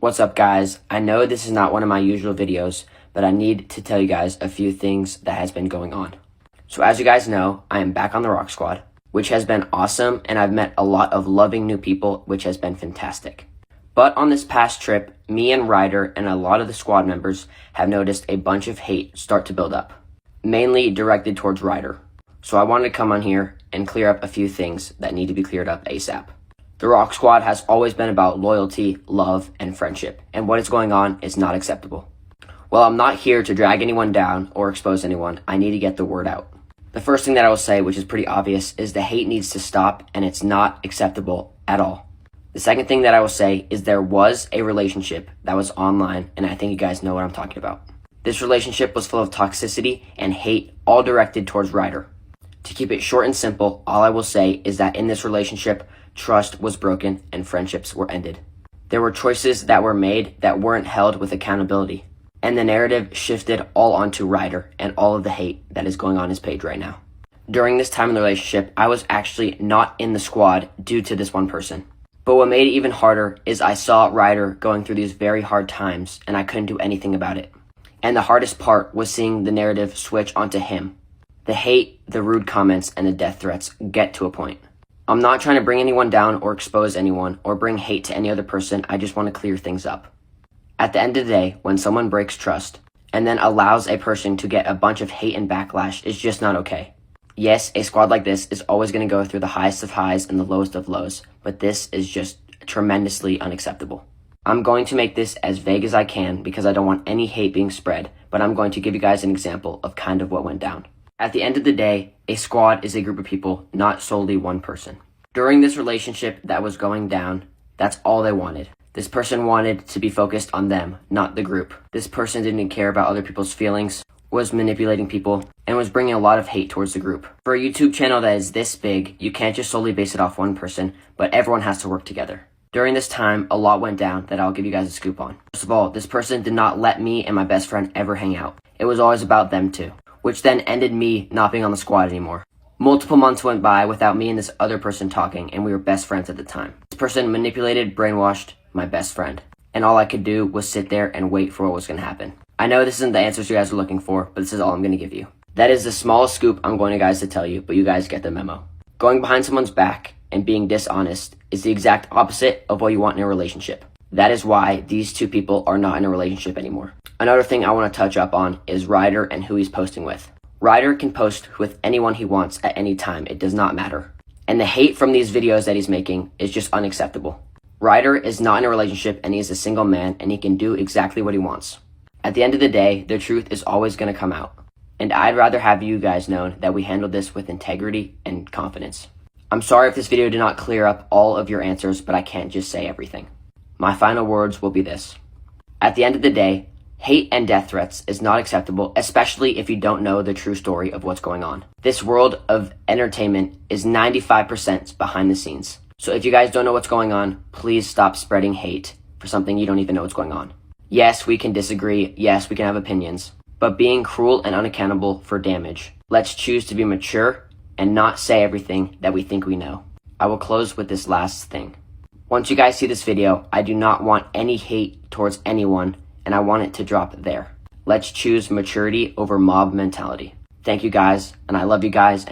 What's up, guys? I know this is not one of my usual videos, but I need to tell you guys a few things that has been going on. So as you guys know, I am back on the Rock Squad, which has been awesome, and I've met a lot of loving new people, which has been fantastic. But on this past trip, me and Ryder and a lot of the squad members have noticed a bunch of hate start to build up, mainly directed towards Ryder. So I wanted to come on here and clear up a few things that need to be cleared up ASAP. The Rock Squad has always been about loyalty, love, and friendship, and what is going on is not acceptable. While I'm not here to drag anyone down or expose anyone, I need to get the word out. The first thing that I will say, which is pretty obvious, is the hate needs to stop, and it's not acceptable at all. The second thing that I will say is there was a relationship that was online, and I think you guys know what I'm talking about. This relationship was full of toxicity and hate, all directed towards Ryder. To keep it short and simple, all I will say is that in this relationship, trust was broken and friendships were ended. There were choices that were made that weren't held with accountability, and the narrative shifted all onto Ryder and all of the hate that is going on his page right now. During this time in the relationship, I was actually not in the squad due to this one person. But what made it even harder is I saw Ryder going through these very hard times and I couldn't do anything about it. And the hardest part was seeing the narrative switch onto him. The hate, the rude comments, and the death threats get to a point. I'm not trying to bring anyone down or expose anyone or bring hate to any other person. I just want to clear things up. At the end of the day, when someone breaks trust and then allows a person to get a bunch of hate and backlash, it's just not okay. Yes, a squad like this is always going to go through the highest of highs and the lowest of lows, but this is just tremendously unacceptable. I'm going to make this as vague as I can because I don't want any hate being spread, but I'm going to give you guys an example of kind of what went down. At the end of the day, a squad is a group of people, not solely one person. During this relationship that was going down, that's all they wanted. This person wanted to be focused on them, not the group. This person didn't care about other people's feelings, was manipulating people, and was bringing a lot of hate towards the group. For a YouTube channel that is this big, you can't just solely base it off one person, but everyone has to work together. During this time, a lot went down that I'll give you guys a scoop on. First of all, this person did not let me and my best friend ever hang out. It was always about them two, which then ended me not being on the squad anymore. Multiple months went by without me and this other person talking, and we were best friends at the time. This person manipulated, brainwashed my best friend, and all I could do was sit there and wait for what was going to happen. I know this isn't the answers you guys are looking for, but this is all I'm going to give you. That is the smallest scoop I'm going to guys to tell you, but you guys get the memo. Going behind someone's back and being dishonest is the exact opposite of what you want in a relationship. That is why these two people are not in a relationship anymore. Another thing I want to touch up on is Ryder and who he's posting with. Ryder can post with anyone he wants at any time. It does not matter. And the hate from these videos that he's making is just unacceptable. Ryder is not in a relationship and he is a single man and he can do exactly what he wants. At the end of the day, the truth is always going to come out. And I'd rather have you guys know that we handled this with integrity and confidence. I'm sorry if this video did not clear up all of your answers, but I can't just say everything. My final words will be this. At the end of the day, hate and death threats is not acceptable, especially if you don't know the true story of what's going on. This world of entertainment is 95% behind the scenes. So if you guys don't know what's going on, please stop spreading hate for something you don't even know what's going on. Yes, we can disagree. Yes, we can have opinions. But being cruel and unaccountable for damage. Let's choose to be mature and not say everything that we think we know. I will close with this last thing. Once you guys see this video, I do not want any hate towards anyone, and I want it to drop there. Let's choose maturity over mob mentality. Thank you guys, and I love you guys.